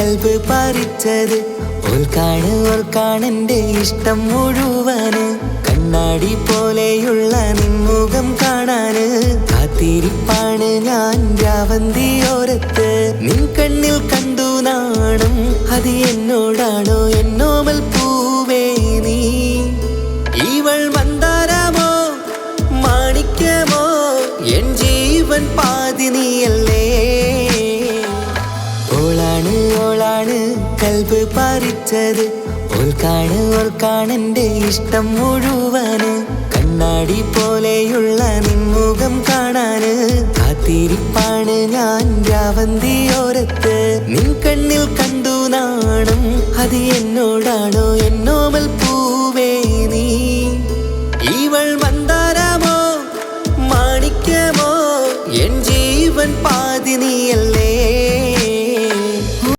കൽബ് പറിച്ചത് ഓൾക്കാണെന്റെ ഇഷ്ടം മുഴുവന് കണ്ണാടി പോലെയുള്ള നിൻമുഖം കാണാന് കാത്തിരിപ്പാണ് ഞാൻ രാവന്തിയോരത്ത് നിൻ കണ്ണിൽ കണ്ടു നാണം അത് എന്നോടാണോ എന്നോമൽ പൂവേ നീ ഇവൾ മന്ദാരമോ മാണിക്യമോ എൻ ജീവൻ പാതി നീയല്ലേ ഓളാണ് കൽബ് പറിച്ചത് ഓൾക്കാണെന്റെ ഇഷ്ടം മുഴുവന് കണ്ണാടി പോലെയുള്ള നിൻമുഖം കാണാന് കാത്തിരിപ്പാണ് ഞാൻ രാവന്തിയോരത്ത് നിൻ കണ്ണിൽ കണ്ടു നാണം അത് എന്നോടാണോ എന്നോമൽ പൂവേ നീ ഇവൾ മന്ദാരമോ മാണിക്യമോ എൻ ജീവൻ പാതി നീയല്ലേ